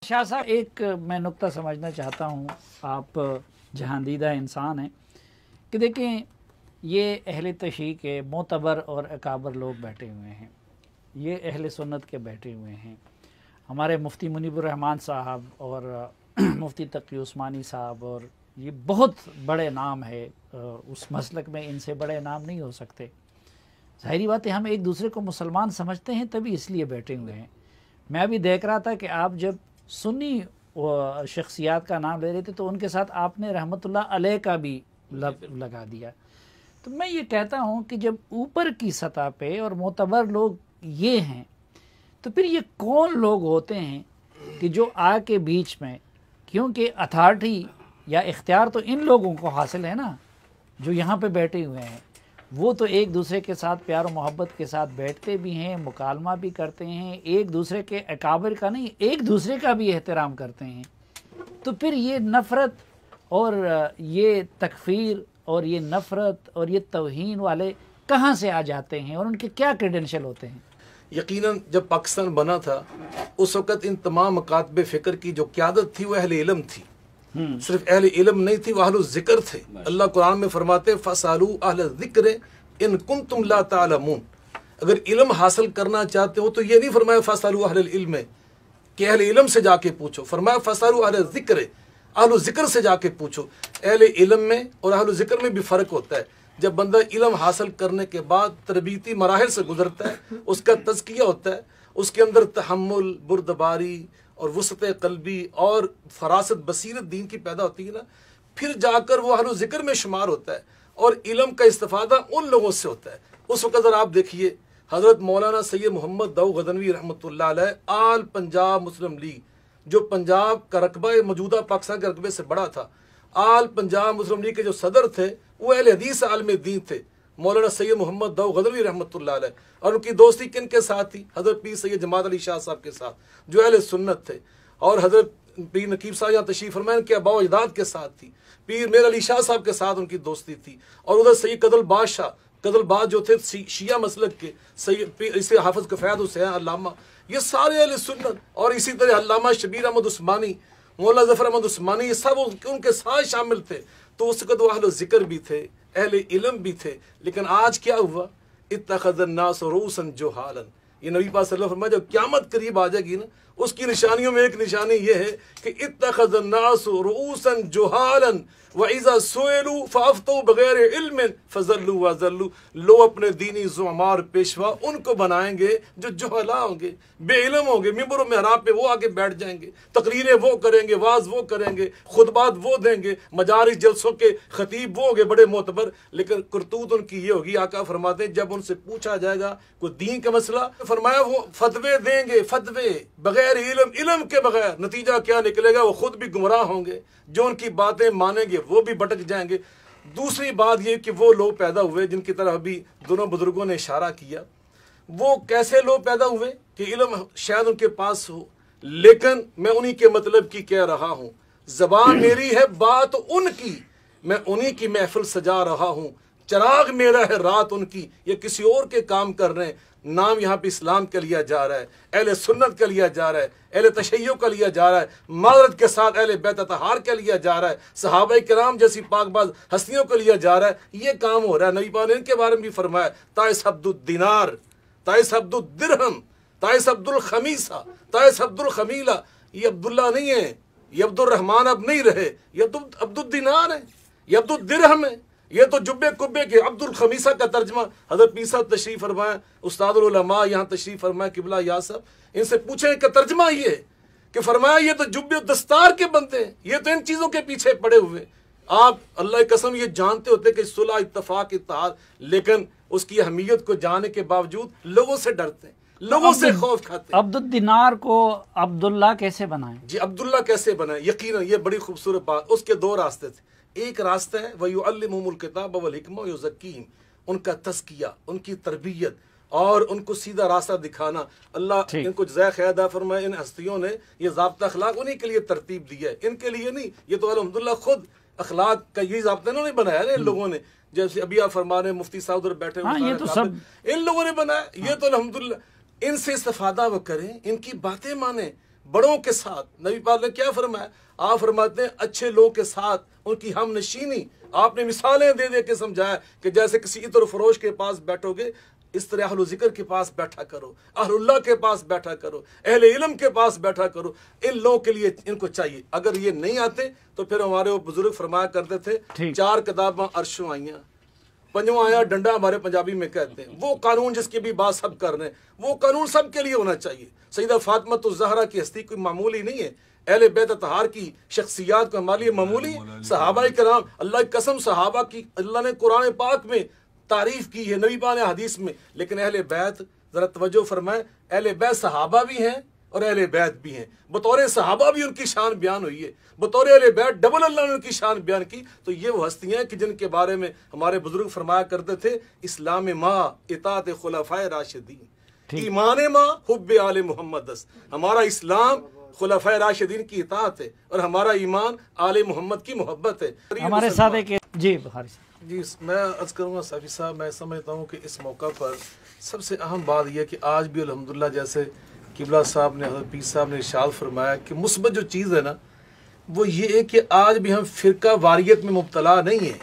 शाह साहब, एक मैं नुक्ता समझना चाहता हूँ, आप जहांदीदा इंसान हैं, कि देखें ये अहले तशरीह के मोतबर और अकाबर लोग बैठे हुए हैं, ये अहले सुन्नत के बैठे हुए हैं। हमारे मुफ्ती मुनीबुर रहमान साहब और मुफ्ती तकी उस्मानी साहब, और ये बहुत बड़े नाम है उस मसलक में, इनसे बड़े नाम नहीं हो सकते। ज़ाहिरी बात है, हम एक दूसरे को मुसलमान समझते हैं तभी इसलिए बैठे हुए हैं। मैं अभी देख रहा था कि आप जब सुन्नी शख्सियात का नाम ले रहे थे तो उनके साथ आपने रहमतुल्लाह अलैह का भी लगा दिया। तो मैं ये कहता हूँ कि जब ऊपर की सतह पे और मोतबर लोग ये हैं, तो फिर ये कौन लोग होते हैं कि जो आके बीच में, क्योंकि अथॉरिटी या इख्तियार तो इन लोगों को हासिल है ना जो यहाँ पे बैठे हुए हैं, वो तो एक दूसरे के साथ प्यार और मोहब्बत के साथ बैठते भी हैं, मुकालमा भी करते हैं, एक दूसरे के अकाबिर का नहीं एक दूसरे का भी एहतराम करते हैं। तो फिर ये नफ़रत और ये तकफ़ीर और ये नफ़रत और ये तौहीन वाले कहाँ से आ जाते हैं और उनके क्या क्रेडेंशियल होते हैं? यकीनन जब पाकिस्तान बना था उस वक़्त इन तमाम मकातब फ़िक्र की जो क़यादत थी वो अहले इल्म थी। सिर्फ अहले इल्म नहीं थी, वह अहले ज़िक्र थे। अल्लाह कुरान में फरमाते फ़सालू अहले ज़िक्र इन कुंतुम ला तालमून। अगर इल्म हासिल करना चाहते हो तो ये नहीं फरमाया फ़सालू अहले इल्म कि अहले इल्म से जाके पूछो, फरमाया फ़सालू अहले ज़िक्र, अहले ज़िक्र से जाके पूछो। अहले इल्म में और अहले ज़िक्र में भी फ़र्क होता है। जब बंदा इल्म हासिल करने के बाद तरबीती मराहिल से गुजरता है, उसका तज़किया होता है, उसके अंदर तहम्मुल, बुर्दबारी और वसत क़ल्बी और फरासत बसीरत दीन की पैदा होती है ना, फिर जाकर वो अहले ज़िक्र में शुमार होता है और इल्म का इस्तिफ़ादा उन लोगों से होता है। उस वक़्त अगर आप देखिए हज़रत मौलाना सैयद मोहम्मद दाऊद गज़नवी रहमतुल्लाह अलैह आल पंजाब मुस्लिम लीग, जो पंजाब का रकबा मौजूदा पाकिस्तान के रकबे से बड़ा था, आल पंजाब मुस्लिम लीग के जो सदर थे वो अहले हदीस आलिम दीन थे, मौलाना सैयद मोहम्मद दाऊद गज़नवी रहमतुल्लाह अलैह। और उनकी दोस्ती किन के साथ थी? हज़रत पीर सैयद जमात अली शाह साहब के साथ जो अहले सुन्नत थे, और हज़रत पीर नकीब साहब यहाँ तशरीफ़ फरमाए के अबा अजदाद के साथ थी, पीर मेर अली शाह साहब के साथ उनकी दोस्ती थी। और उधर सैयद कदल बादशाह, कदलबाज जो थे शिया मसलक के, सैयद इसे हाफिज़ कफ़ायत हुसैन अल्लामा, ये सारे अहले सुन्नत, और इसी तरह अल्लामा शबीर अहमद उस्मानी, मौला ज़फ़र अहमद उस्मानी, ये सब उनके साथ शामिल थे। तो उस वक़्त वो अहले ज़िक्र भी थे, अहले इल्म भी थे। लेकिन आज क्या हुआ? इत्तख़ज़न्नास रूसन जुहालन। ये नबी पाक सल्लल्लाहु अलैहि वसल्लम जब क़यामत करीब आ जाएगी ना, उसकी निशानियों में एक निशानी ये है कि इत्तख़ज़न्नास रूसन जुहालन व इज़ा सुइलू फ़अफ़्तू बग़ैर इल्मिन फ़ज़ल्लू वज़ल्लू। लो अपने दीनी ज़ुअमार पेशवा उनको बनाएंगे जो जुहला होंगे, बेइल्म होंगे, मिंबर व मेहराब पे वो आके बैठ जाएंगे, तकरीरें वो करेंगे, वाज वो करेंगे, खुतबात वो देंगे, मजारिस जलसों के खतीब वो होंगे बड़े मोतबर, लेकिन करतूत उनकी ये होगी। आका फरमाते हैं जब उनसे पूछा जाएगा कोई दीन का मसला, फरमाया वो फतवे देंगे, फतवे बगैर इल्म, इल्म के बगैर। नतीजा क्या निकलेगा? वो खुद भी गुमराह होंगे, जो उनकी बातें मानेंगे वो भी भटक जाएंगे। दूसरी बात ये कि वो लोग पैदा हुए जिनकी तरफ अभी दोनों बुजुर्गों ने इशारा किया। वो कैसे लोग पैदा हुए कि इल्म शायद उनके पास हो, लेकिन मैं उन्हीं के मतलब की कह रहा हूँ। ज़बान मेरी है, बात उनकी, मैं उन्हीं की महफिल सजा रहा हूँ। चराग मेरा है, रात उनकी, ये किसी और के काम कर रहे हैं। नाम यहाँ पे इस्लाम का लिया जा रहा है, अहले सुन्नत का लिया जा रहा है, अहले तशय्युअ का लिया जा रहा है, माज़रत के साथ अहले बैत अतहार का लिया जा रहा है, सहाबा किराम जैसी पाकबाज हस्तियों का लिया जा रहा है। ये काम हो रहा है। नबी पाक ने इनके बारे में भी फरमाया, ताइस अब्दुल दिनार, ताइस अब्दुल दिरहम, ताइस अब्दुल खमीसा, ताइस अब्दुल खमीला। ये अब्दुल्ला नहीं है, ये अब्दुल रहमान अब नहीं रहे, ये अब्दुल दिनार है, ये अब्दुल दिरहम है। ये तो जुब्बे कुब्बे के अब्दुल खमीसा का तर्जमा हज़रत पीर साहब तशरीफ़ फरमाए, उस्ताद उलमा यहाँ तशरीफ़ फरमाए, किबला या सब इनसे पूछे का तर्जमा ये कि फरमाया ये तो जुब्बे दस्तार के बनते हैं, ये तो इन चीज़ों के पीछे पड़े हुए। आप अल्लाह की कसम ये जानते होते कि सुलह इत्तफाक इत्तेहाद, लेकिन उसकी अहमियत को जानने के बावजूद लोगों से डरते हैं, लोगों से खौफ खाते हैं। अब्दुल दिनार को अब्दुल्ला कैसे बनाए? जी, अब्दुल्ला कैसे बनाए? यकीनन ये बड़ी खूबसूरत बात। उसके दो रास्ते थे। एक रास्ता है वयुअल्लिमुहुमुल किताब वल हिकमा व युज़क्कीहिम, उनका तज़किया, उनकी तरबियत और उनको सीधा रास्ता दिखाना। अल्लाह इनको जज़ाए खैर अता फरमाए। इन हस्तियों ने ये ज़ाब्ता अखलाक उन्हीं के लिए तरतीब दिया है, इनके लिए नहीं। ये तो अल्हम्दुलिल्लाह खुद अखलाक का यही ज़ाब्ता इन्होंने बनाया है, इन लोगों ने। जैसे अभी आप फरमा रहे मुफ्ती साहब उधर बैठे हुए, ये तो सब इन लोगों ने बनाया। ये तो अल्हम्दुलिल्लाह, इनसे इस्तिफादा वो करें, इनकी बातें माने, बड़ों के साथ। नबी पाक ने क्या फरमाया? आप फरमाते हैं अच्छे लोगों के साथ उनकी हम नशीनी। आपने मिसालें दे दे के समझाया कि जैसे किसी इतर फरोश के पास बैठोगे, इस तरह अहलुल ज़िक्र के पास बैठा करो, अहलुल्लाह के पास बैठा करो, अहले इल्म के पास बैठा करो। इन लोगों के लिए इनको चाहिए। अगर ये नहीं आते तो फिर हमारे वो बुजुर्ग फरमाया करते थे, 4 किताबां अर्शों आइयां, पंजवा आया डंडा, हमारे पंजाबी में कहते हैं। वो कानून जिसकी भी बात सब कर रहे हैं, वो कानून सबके लिए होना चाहिए। सईदा फातिमा ज़हरा की हस्ती कोई मामूली नहीं है। अहले बैत अतहार की शख्सियात को हमारे लिए मामूली है। सहाबा किराम, अल्लाह की कसम, सहाबा की अल्लाह ने कुरान पाक में तारीफ की है, नबी पाक ने हदीस में। लेकिन अहले बैत, जरा तवज्जो फरमाए, अहले बैत सहाबा भी हैं और अहले बैत भी हैं। बतौर सहाबा भी उनकी शान बयान हुई है, बतौर अहले बैत डबल अल्लाह ने उनकी शान बयान की। तो ये वो हस्तियां हैं कि जिनके बारे में हमारे बुजुर्ग फरमाया करते थे, इस्लाम माँ इताअत खुलफाए राशिदीन, ईमान माँ हुब्बे आले मोहम्मद। हमारा इस्लाम खुलफाए राशिदीन की इताअत है और हमारा ईमान आले मोहम्मद की मोहब्बत है। हमारे साथ एक जी बुखारी जी, मैं अर्ज करूँगा साफी साहब, मैं समझता हूँ कि इस मौका पर सबसे अहम बात यह कि आज भी अल्हम्दुलिल्लाह जैसे किबला साहब ने, हज़रत पीर साहब ने इरशाद फरमाया कि मुस्बत जो चीज़ है ना, वो ये है कि आज भी हम फ़िरका वारियत में मुब्तला नहीं है।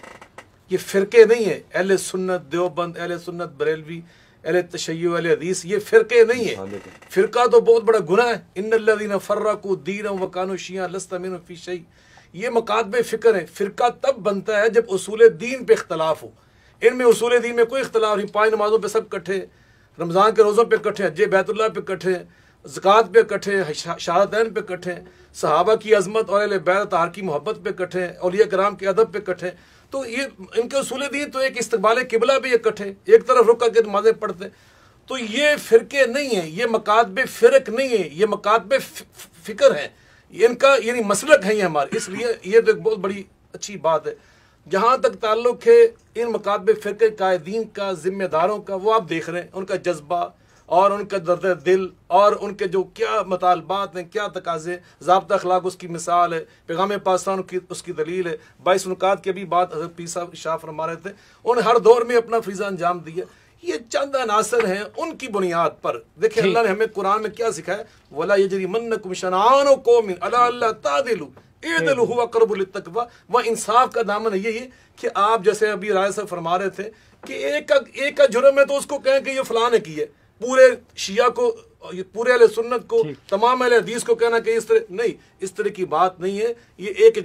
ये फ़िरके नहीं है, अहले सुन्नत देवबंद, अहले सुन्नत बरेलवी, अहले तशय्युअ, अहले हदीस, ये फ़िरके नहीं है। फ़िरका तो बहुत बड़ा गुनाह है। इन्नल्लज़ीना फ़र्रक़ू दीनहुम व कानू शिय्अन लस्त मिनहुम फ़ी शै। ये मकातबे फ़िक्र है। फ़िरका तब बनता है जब उसूल दीन पे इख्तलाफ हो। इनमें उसूल दीन में कोई इख्तलाफ नहीं। 5 नमाज़ों पे सब इकट्ठे, रमज़ान के रोज़ों पे इकट्ठे, हज्जे बैतुल्लाह पे इकट्ठे, ज़कात पे इकट्ठे, शहादतैन पे इकट्ठे, सहाबा की अज़मत और अहले बैत अतहार की मोहब्बत पे इकट्ठे, औलिया किराम के अदब पे इकट्ठे। तो ये इनके उसूल दीन तो एक इस्तक़बाल किबला भी इकट्ठे, एक तरफ रुक करके नमाज़ें पढ़ते। तो ये फ़िरके नहीं है, ये मकातबे फ़िरक नहीं है, ये मकातबे फ़िक्र है। इनका यानी मसलक है ये हमारे। इसलिए ये तो एक बहुत बड़ी अच्छी बात है। जहाँ तक ताल्लुक़ है इन मकातबे फ़िरके कायदीन का, ज़िम्मेदारों का, वो आप देख रहे हैं उनका जज्बा और उनका दर्द दिल और उनके जो क्या मुतालबात हैं, क्या तकाज़े, ज़ाब्ता अखलाक उसकी मिसाल है, पैगाम पाकिस्तान की उसकी दलील है। 22 नुकात की भी बात हज़रत पीर साहब इरशाद फरमा रहे थे। उन्होंने हर दौर में अपना फ़रीज़ा अंजाम दिया। ये चंद अनासर हैं, उनकी बुनियाद पर देखिए अल्लाह ने हमें कुरान में क्या सिखाया, वला यजरिमन्नकुम शनआनु कौमिन अला अल्ला तादिलु इदलु हुवा अक़रबु लित्तक़वा। वह इंसाफ का दामन यही है कि आप जैसे अभी राय साहब फरमा रहे थे कि एक का जुर्म है तो उसको कहें कि ये फलां ने की है। पूरे शिया को, पूरे अहले सुन्नत को, तमाम अहले हदीस को कहना कि इस तरह नहीं, इस तरह की बात नहीं है। ये एक